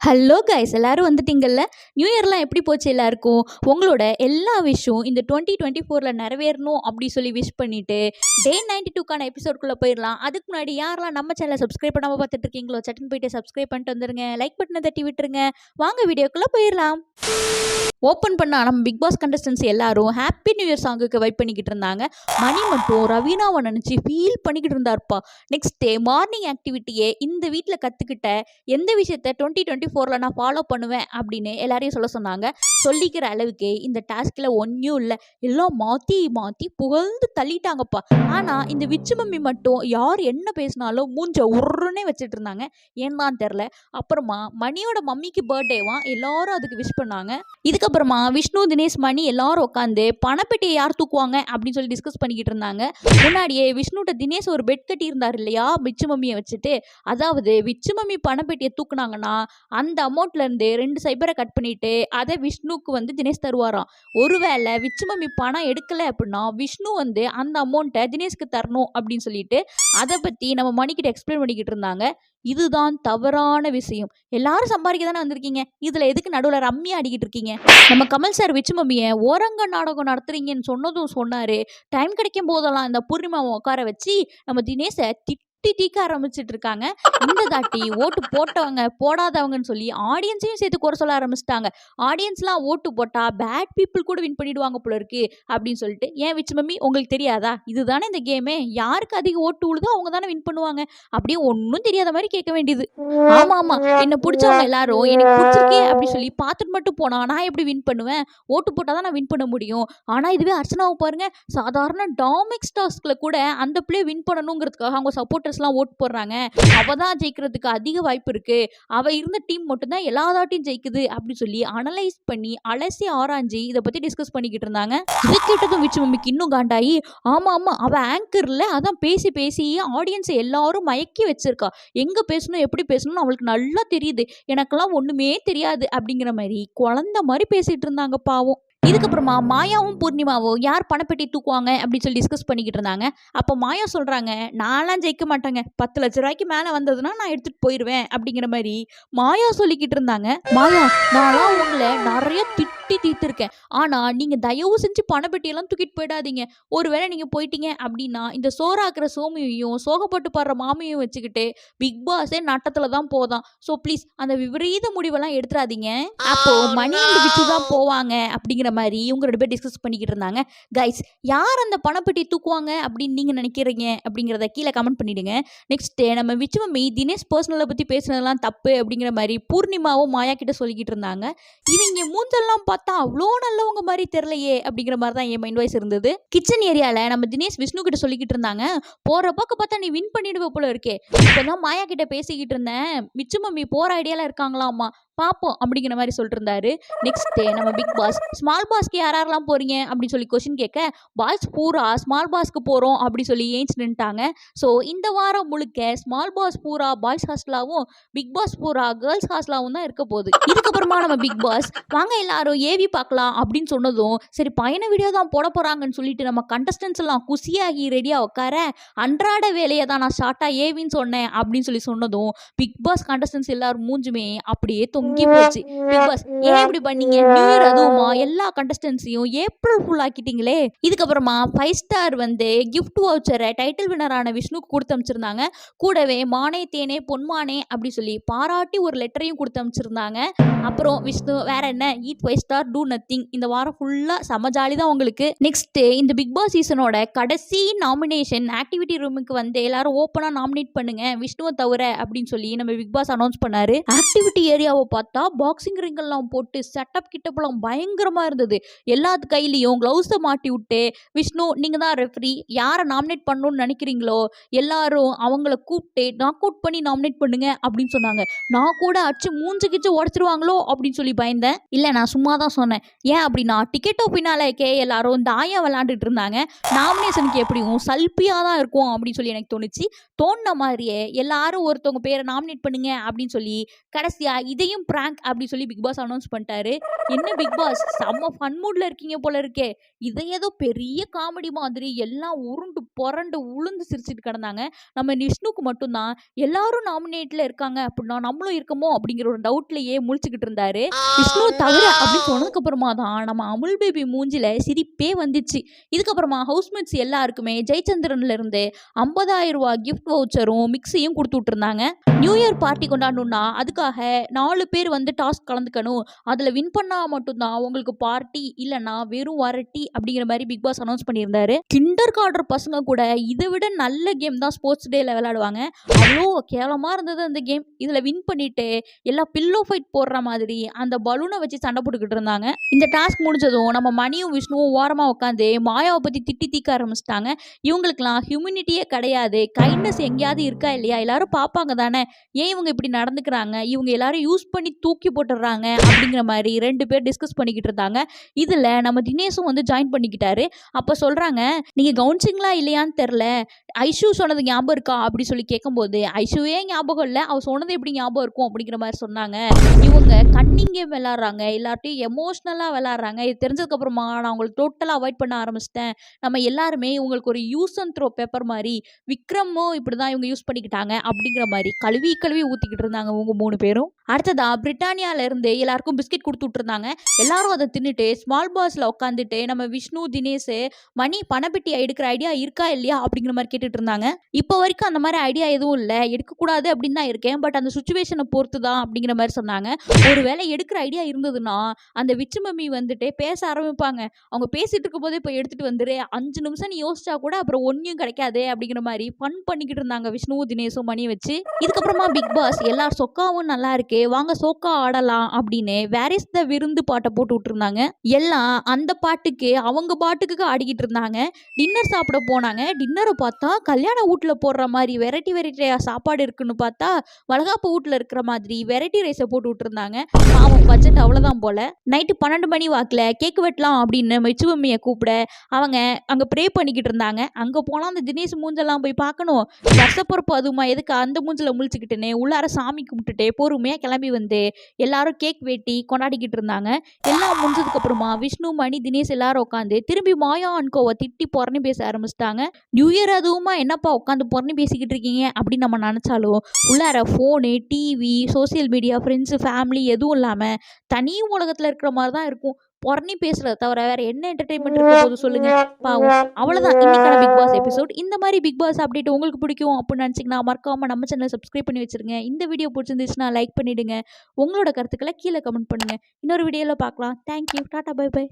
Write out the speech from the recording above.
Hello guys, எல்லாரும் வந்துட்டீங்கல்ல. New இயர்லாம் எப்படி போச்சு எல்லாருக்கும்? உங்களோட எல்லா விஷயம் இந்த 2024 நிறைவேறணும் அப்படி சொல்லி விஷ் பண்ணிட்டு டே 92க்கான எபிசோட்குள்ளே போயிடலாம். அதுக்கு முன்னாடி யாரெல்லாம் நம்ம சேனலை சப்ஸ்கிரைப் பண்ணாமல் பார்த்துட்டு இருக்கீங்களோ சட்டுன்னு போயிட்டு சப்ஸ்கிரைப் பண்ணிட்டு வந்துருங்க. லைக் பட்டனை தட்டி விட்டுருங்க. வாங்க வீடியோக்குள்ளே போயிடலாம். ஓப்பன் பண்ணால் நம்ம பிக் பாஸ் கண்டஸ்டன்ஸ் எல்லாரும் ஹாப்பி நியூ இயர் சாங்குக்கு வைப் பண்ணிக்கிட்டு இருந்தாங்க. மணி மட்டும் ரவீனாவை நினச்சி ஃபீல் பண்ணிக்கிட்டு இருந்தார்ப்பா. நெக்ஸ்ட் டே மார்னிங் ஆக்டிவிட்டியே இந்த வீட்டில் கற்றுக்கிட்ட எந்த விஷயத்த 2024 நான் ஃபாலோ பண்ணுவேன் அப்படின்னு எல்லாரையும் சொல்ல சொன்னாங்க. சொல்லிக்கிற அளவுக்கு இந்த டாஸ்கில் ஒன்றும் இல்லை, எல்லாம் மாற்றி மாற்றி புகழ்ந்து தள்ளிட்டாங்கப்பா. ஆனால் இந்த விச்சு மம்மி மட்டும் யார் என்ன பேசினாலும் மூஞ்ச உருன்னே வச்சுட்டு இருந்தாங்க. ஏன்னு தெரில. அப்புறமா மணியோட மம்மிக்கு பர்த்டேவா, எல்லாரும் அதுக்கு விஷ் பண்ணாங்க. இதுக்கப்புறமா விஷ்ணு, தினேஷ், மணி எல்லாரும் உட்காந்து பணப்பெட்டியை யார் தூக்குவாங்க அப்படின்னு சொல்லி டிஸ்கஸ் பண்ணிக்கிட்டு இருந்தாங்க. முன்னாடியே விஷ்ணுட்ட தினேஷ் ஒரு பெட் கட்டி இருந்தார் இல்லையா விச்சு மம்மியை வச்சுட்டு. அதாவது விச்சு மம்மி பணப்பெட்டியை தூக்குனாங்கன்னா அந்த அமௌண்ட்ல இருந்து 2 சைபரை கட் பண்ணிட்டு அதை விஷ்ணுக்கு தினேஷ் தருவாராம். ஒருவேளை விச்சு மம்மி பணம் எடுக்கல அப்படின்னா விஷ்ணு அந்த அமௌண்ட்டை தினேஷ்க்கு தரணும் அப்படின்னு சொல்லிட்டு அதை பத்தி நம்ம மணிக்கிட்ட எக்ஸ்பிளைன் பண்ணிக்கிட்டு இருந்தாங்க. இதுதான் தவறான விஷயம். எல்லாரும் சம்பாதிக்க தானே வந்திருக்கீங்க, இதுல எதுக்கு நடுவில் ரம்மி ஆடிக்கிட்டு இருக்கீங்க? நம்ம கமல் சார் விச்சு மம்மியை ஓரங்க நாடகம் நடத்துறீங்கன்னு சொன்னதும் சொன்னாரு. டைம் கிடைக்கும் போதெல்லாம் இந்த பூர்ணிமாவை உட்கார வச்சு நம்ம தினேஷை தீக்க ஆரம்பிச்சுட்டு இருக்காங்க. இந்த தாட்டி ஓட்டு போட்டவங்க போடாதவங்கன்னு சொல்லி ஆடியன்ஸையும் சேர்த்து குறை சொல்ல ஆரம்பிச்சிட்டாங்க. ஆடியன்ஸ்லாம் ஓட்டு போட்டா பேட் பீப்புள் கூட வின் பண்ணிடுவாங்க போல இருக்கு அப்படின்னு சொல்லிட்டு. ஏன் விச்சு மம்மி உங்களுக்கு தெரியாதா? இதுதானே இந்த கேமே, யாருக்கு அதிக ஓட்டு உழுதோ அவங்க தானே வின் பண்ணுவாங்க. அப்படியே ஒன்றும் தெரியாத மாதிரி கேட்க வேண்டியது. ஆமா ஆமா, என்ன பிடிச்சவங்க எல்லாரும் எனக்கு பிடிச்சிருக்கே அப்படி சொல்லி பார்த்துட்டு மட்டும் போனா நான் எப்படி வின் பண்ணுவேன்? ஓட்டு போட்டால் தான் நான் வின் பண்ண முடியும். ஆனால் இதுவே அர்ச்சனாவை பாருங்க, சாதாரண டாமிக்ஸ் டாஸ்க்ல கூட அந்த பிளே வின் பண்ணணுங்கிறதுக்காக அவங்க சப்போர்ட்டர்ஸ்லாம் ஓட்டு போடுறாங்க. அவ தான் ஜெயிக்கிறதுக்கு அதிக வாய்ப்பு இருக்கு, அவ இருந்த டீம் மட்டும்தான் எல்லா தாட்டியும் ஜெயிக்குது அப்படி சொல்லி அனலைஸ் பண்ணி அலசி ஆராய்ஞ்சி இதை பத்தி டிஸ்கஸ் பண்ணிக்கிட்டு இருந்தாங்க. இதை கேட்டதும் விச்சு மம்மிக்கு இன்னும் காண்டாயி, ஆமா ஆமா அவ ஆங்கர்ல அதான் பேசி பேசி ஆடியன்ஸை எல்லாரும் மயக்கி வச்சிருக்கா. எங்க பேசணும் எப்படி பேசணும்னு அவளுக்கு நல்லா தெரியுது, எனக்கெல்லாம் ஒண்ணுமே தெரியாது அப்படிங்கிற மாதிரி குழந்தை மாதிரி பேசிட்டு இருந்தாங்க பாவம். இதுக்கப்புறமா மாயாவும் பூர்ணிமாவும் யார் பணப்பெட்டி தூக்குவாங்க அப்படின்னு சொல்லி டிஸ்கஸ் பண்ணிக்கிட்டு இருந்தாங்க. அப்போ மாயா சொல்றாங்க, நான்லாம் ஜெயிக்க மாட்டேங்க, 10 லட்ச ரூபாய்க்கு மேலே வந்ததுன்னா நான் எடுத்துட்டு போயிடுவேன் அப்படிங்கிற மாதிரி மாயா சொல்லிக்கிட்டு இருந்தாங்க. மாயா, நான்லாம் உங்களை நிறைய திட்டி தீர்த்திருக்கேன், ஆனா நீங்க தயவு செஞ்சு பணப்பெட்டியெல்லாம் தூக்கிட்டு போயிடாதீங்க. ஒருவேளை நீங்க போயிட்டீங்க அப்படின்னா இந்த சோறாக்குற சோமியையும் சோகப்பட்டு பாடுற மாமியையும் வச்சுக்கிட்டு பிக் பாஸே நட்டத்துல தான் போதான். ஸோ ப்ளீஸ் அந்த விபரீத முடிவெல்லாம் எடுத்துடாதீங்க. அப்போ மணி விட்டு தான் போவாங்க அப்படிங்கிற மாதிரி இவங்க 2 பேர் டிஸ்கஸ் பண்ணிக்கிட்டு இருந்தாங்க. கைஸ், யார் அந்த பணப்பெட்டி தூக்குவாங்க அப்படின்னு நீங்க நினைக்கிறீங்க அப்படிங்கிறத கீழே கமெண்ட் பண்ணிடுங்க. நெக்ஸ்ட் நம்ம விச்சு மம்மி தினேஷ் பர்சனலை பத்தி பேசுனதெல்லாம் தப்பு அப்படிங்கிற மாதிரி பூர்ணிமாவும் மாயா கிட்ட சொல்லிக்கிட்டு இருந்தாங்க. இவங்க மூஞ்செல்லாம் பார்த்தா அவ்வளோ நல்லவங்க மாதிரி தெரியலையே அப்படிங்கிற மாதிரி தான் என் மைண்ட் வாய்ஸ் இருந்தது. கிச்சன் ஏரியால நம்ம தினேஷ் விஷ்ணு கிட்ட சொல்லிக்கிட்டு இருந்தாங்க, போற பக்கம் பார்த்தா நீ வின் பண்ணிடுவ போல இருக்கே. இப்பதான் மாயா கிட்ட பேசிக்கிட்டு இருந்தேன், விச்சு மம்மி போற ஐடியால இருக்காங்களாமா, பாப்போம் அப்படிங்கிற மாதிரி சொல்லிட்டு இருந்தாரு. நெக்ஸ்ட் நம்ம பிக் பாஸ் ஸ்மால் பாஸ்க்கு யாரெல்லாம் போறீங்க அப்படின்னு சொல்லி கொஸ்டின் கேட்க, பாய்ஸ் பூரா ஸ்மால் பாஸ்க்கு போறோம் அப்படி சொல்லி ஏஞ்சி நின்ட்டாங்க. ஸோ இந்த வாரம் முழுக்க ஸ்மால் பாஸ் பூரா பாய்ஸ் ஹாஸ்டலாவும் பிக் பாஸ் பூரா கேர்ள்ஸ் ஹாஸ்டலாவும் தான் இருக்க போகுது. இதுக்கப்புறமா நம்ம பிக் பாஸ் வாங்க எல்லாரும் ஏவி பார்க்கலாம் அப்படின்னு சொன்னதும், சரி பயண வீடியோ தான் போட போறாங்கன்னு சொல்லிட்டு நம்ம கண்டஸ்டன்ஸ் எல்லாம் குசியாகி ரெடியா உட்கார, அன்றாட வேலையை தான் நான் ஷார்ட்டா ஏவின்னு சொன்னேன் அப்படின்னு சொல்லி சொன்னதும் பிக் பாஸ் கண்டஸ்டன்ஸ் எல்லாரும் மூஞ்சுமே அப்படியே தொங்கி போச்சு. பிக் பாஸ் ஏன் இப்படி பண்ணீங்க? நியூ இயர் அதுவுமா எல்லா கண்டஸ்டன்ஸையும் ஏப்ரல் ஃபுல் ஆக்கிட்டீங்களே. இதுக்கப்புறமா 5 ஸ்டார் கிஃப்ட் வவுச்சரை டைட்டில் வினரான விஷ்ணுக்கு கொடுத்து அமைச்சிருந்தாங்க. கூடவே மானே தேனே பொன்மானே அப்படி சொல்லி பாராட்டி ஒரு லெட்டரையும் கொடுத்து அமைச்சிருந்தாங்க. அப்புறம் விஷ்ணு வேற என்ன, ஈட் 5 ஸ்டார் டூ நத்திங். இந்த வாரம் ஃபுல்லா செம ஜாலி தான் உங்களுக்கு. நெக்ஸ்ட் இந்த பிக் பாஸ் சீசனோட கடைசி நாமினேஷன் ஆக்டிவிட்டி ரூமுக்கு எல்லாரும் ஓப்பனா நாமினேட் பண்ணுங்க விஷ்ணுவை தவிர அப்படின்னு சொல்லி நம்ம பிக் பாஸ் அனௌன்ஸ் பண்ணாரு. ஆக்டிவிட்டி ஏரியாவை பார்த்தா பாக்ஸிங் ரிங் எல்லாம் போட்டு செட்டப் கிட்டப்பெல்லாம் பயங்கரமா இருந்தது. எல்லாத்து கையிலையும் கிளவுஸை மாட்டி விட்டு, விஷ்ணு நீங்க தான் ரெஃப்ரி, யாரை நாமினேட் பண்ணணும்னு நினைக்கிறீங்களோ எல்லாரும் அவங்கள கூப்பிட்டு நாக் அவுட் பண்ணி நாமினேட் பண்ணுங்க அப்படின்னு சொன்னாங்க. நான் கூட அடிச்சு மூஞ்சு கிச்சு உடச்சிருவாங்களோ அப்படின்னு சொல்லி பயந்தேன். இல்லை, நான் சும்மா தான் சொன்னேன். ஏன் அப்படின்னா டிக்கெட்டோ பின்னால எல்லாரும் தாயம் விளையாண்டுட்டு இருந்தாங்க. நாமினேஷனுக்கு எப்படியும் சல்பியா தான் இருக்கும் அப்படின்னு சொல்லி எனக்கு தோணுச்சு. தோணுன மாதிரியே எல்லாரும் ஒருத்தவங்க பேரை நாமினேட் பண்ணுங்க அப்படின்னு சொல்லி கடைசியா இதையும் பிராங்க் அப்படின்னு சொல்லி பிக் பாஸ் அனௌன்ஸ் பண்ணிட்டாரு. என்ன பிக் பாஸ் செம்ம ஃபன் மூட்ல இருக்கீங்க போல இருக்கே. இதை ஏதோ பெரிய காமெடி மாதிரி எல்லாம் உருண்டு புரண்டு உளுந்து சிரிச்சிட்டு கிடந்தாங்க. நம்ம விஷ்ணுக்கு மட்டும்தான் எல்லாரும் நாமினேட்ல இருக்காங்க அப்படின்னா நம்மளும் இருக்கமோ அப்படிங்கிற ஒரு டவுட்லயே முழிச்சுக்கிட்டு இருந்தாரு. விஷ்ணு தவிர அப்படின்னு சொன்னதுக்கு அப்புறமா தான் நம்ம அமுல் பேபி மூஞ்சில சிரிப்பே வந்துச்சு. இதுக்கப்புறமா ஹவுஸ்மேட்ஸ் எல்லாருக்குமே ஜெயச்சந்திரன்ல இருந்து 50,000 ரூபாய் கிஃப்ட் வவுச்சரும் மிக்சியும் கொடுத்து விட்டுருந்தாங்க. நியூ இயர் பார்ட்டி கொண்டாடணும்னா அதுக்காக 4 பேர் வந்து டாஸ்க் கலந்துக்கணும். அதில் வின் பண்ணா மட்டும்தான் உங்களுக்கு பார்ட்டி, இல்லைன்னா வெறும் வரட்டி அப்படிங்கிற மாதிரி பிக் பாஸ் அனௌன்ஸ் பண்ணியிருந்தாரு. கிண்டர் கார்டர் பசங்க கூட இதை விட நல்ல கேம் தான் ஸ்போர்ட்ஸ் டேல விளையாடுவாங்க. அவ்வளோ கேவலமாக இருந்தது அந்த கேம். இதில் வின் பண்ணிட்டு எல்லாம் பில்லோ ஃபைட் போடுற மாதிரி அந்த பலூனை வச்சு சண்டை போட்டுக்கிட்டு இருந்தாங்க. இந்த டாஸ்க் முடிஞ்சதும் நம்ம மணியும் விஷ்ணுவும் ஓரமாக உட்காந்து மாயாவை பற்றி திட்டி தீக்க ஆரம்பிச்சிட்டாங்க. இவங்களுக்குலாம் ஹியூமினிட்டியே கிடையாது, கைண்ட்னஸ் எங்கேயாவது இருக்கா இல்லையா, எல்லாரும் பார்ப்பாங்க தானே, ஏன் இவங்க இப்படி நடந்துக்கிறாங்க, இவங்க எல்லாரும் யூஸ் பண்ணி தூக்கி போட்டுடுறாங்க அப்படிங்கிற மாதிரி 2 பேர் டிஸ்கஸ் பண்ணிக்கிட்டு இருந்தாங்க. இதில் நம்ம தினேஷும் வந்து ஜாயின் பண்ணிக்கிட்டாரு. அப்போ சொல்கிறாங்க, நீங்கள் கவனிச்சிங்களா இல்லையான்னு தெரில, ஐஷு சொன்னது ஞாபகம் இருக்கா அப்படி சொல்லி கேட்கும்போது ஐஷுவே ஞாபகம் இல்லை, அவள் சொன்னது எப்படி ஞாபகம் இருக்கும் அப்படிங்கிற மாதிரி சொன்னாங்க. இவங்க கன்னிங் கேம் விளாட்றாங்க, எல்லார்ட்டையும் எமோஷ்னலாக விளாட்றாங்க. இது தெரிஞ்சதுக்கப்புறமா நான் அவங்களுக்கு டோட்டலாக அவாய்ட் பண்ண ஆரம்பிச்சிட்டேன். நம்ம எல்லாருமே இவங்களுக்கு ஒரு யூஸ் அண்ட் த்ரோ பேப்பர் மாதிரி, விக்ரமும் இப்படி தான் இவங்க யூஸ் பண்ணிக்கிட்டாங்க அப்படிங்கிற மாதிரி கழுவி கழுவி ஊற்றிக்கிட்டு இருந்தாங்க இவங்க 3 பேரும். அடுத்ததா பிரிட்டானியாவிலேருந்து எல்லாருக்கும் பிஸ்கெட் கொடுத்து விட்டுருந்தாங்க. எல்லாரும் அதை தின்னுட்டு ஸ்மால் பாஸில் உட்காந்துட்டு நம்ம விஷ்ணு, தினேஷ், மணி பணப்பெட்டி எடுக்கிற ஐடியா இருக்கா இல்லையா அப்படிங்கிற மாதிரி கேட்டுட்டு இருந்தாங்க. இப்போ வரைக்கும் அந்த மாதிரி ஐடியா எதுவும் இல்லை, எடுக்கக்கூடாது அப்படின்னு தான் இருக்கேன், பட் அந்த சுச்சுவேஷனை பொறுத்து தான் அப்படிங்கிற மாதிரி சொன்னாங்க. ஒருவேளை எடுக்கிற ஐடியா இருந்ததுன்னா அந்த விச்சு மம்மி வந்துட்டு பேச ஆரம்பிப்பாங்க. அவங்க பேசிட்டு இருக்கும் போதே இப்போ எடுத்துட்டு வந்துரு, 5 நிமிஷம் நீ யோசிச்சா கூட அப்புறம் ஒன்றும் கிடைக்காது அப்படிங்கிற மாதிரி ஃபன் பண்ணிக்கிட்டு இருந்தாங்க விஷ்ணுவும் தினேஷும் மணி வச்சு. இதுக்கப்புறமா பிக் பாஸ் எல்லார் சொக்காவும் நல்லா இருக்கு, வாங்க சோக்கா ஆடலாம் அப்படின்னு வேர் இஸ் த விருந்து பாட்டை போட்டு விட்டுருந்தாங்க. எல்லாம் அந்த பாட்டுக்கு அவங்க பாட்டுக்கு ஆடிக்கிட்டு இருந்தாங்க. டின்னர் சாப்பிட போனாங்க. டின்னரை பார்த்தா கல்யாண வீட்டில் போடுற மாதிரி வெரைட்டி வெரைட்டியாக சாப்பாடு இருக்குன்னு பார்த்தா வளகாப்பு வீட்டில் இருக்கிற மாதிரி வெரைட்டி ரைஸை போட்டு விட்டுருந்தாங்க. பாவம் பட்ஜெட் அவ்வளோதான் போல. நைட்டு 12 மணி வாக்கில் கேக் வெட்டலாம் அப்படின்னு மெச்சுவம்மியை கூப்பிட அவங்க அங்கே ப்ரே பண்ணிக்கிட்டு இருந்தாங்க. அங்கே போனால் அந்த தினேஷ் மூஞ்செல்லாம் போய் பார்க்கணும், வருஷப்பொறுப்பு அதுமா எதுக்கு அந்த மூஞ்சில் முழிச்சுக்கிட்டுன்னு உள்ளார சாமி கும்பிட்டுட்டு பொறுமையாக கிளம்பி வந்து எல்லாரும் கேக் வெட்டி கொண்டாடிக்கிட்டு இருந்தாங்க. எல்லாம் முடிஞ்சதுக்கு அப்புறமா விஷ்ணு, மணி, தினேஷ் எல்லாரும் உட்காந்து திரும்பி மாயா அன்கோவை திட்டி புறணி பேச ஆரம்பிச்சிட்டாங்க. நியூ இயர் அதுவுமா என்னப்பா உட்காந்து புறணி பேசிக்கிட்டு இருக்கீங்க அப்படின்னு நம்ம நினச்சாலும் உள்ளார phone, TV, social media, friends, family எதுவும் இல்லாமல் தனி உலகத்தில் இருக்கிற மாதிரி தான் இருக்கும். புறணி பேசுறத தவிர வேற என்ன என்டர்டைன்மெண்ட் இருக்க போது சொல்லுங்க. பாவம். அவ்வளோதான் இன்னைக்கான பிக் பாஸ் எபிசோட். இந்த மாதிரி பிக் பாஸ் அப்டேட் உங்களுக்கு பிடிக்கும் அப்படின்னு நினச்சிங்கன்னா மறக்காம நம்ம சேனலை சப்ஸ்கிரைப் பண்ணி வச்சிருங்க. இந்த வீடியோ பிடிச்சிருந்துச்சுன்னா லைக் பண்ணிடுங்க. உங்களோட கருத்துக்களை கீழே கமெண்ட் பண்ணுங்க. இன்னொரு வீடியோவில் பார்க்கலாம். தேங்க்யூ. Tata, bye by.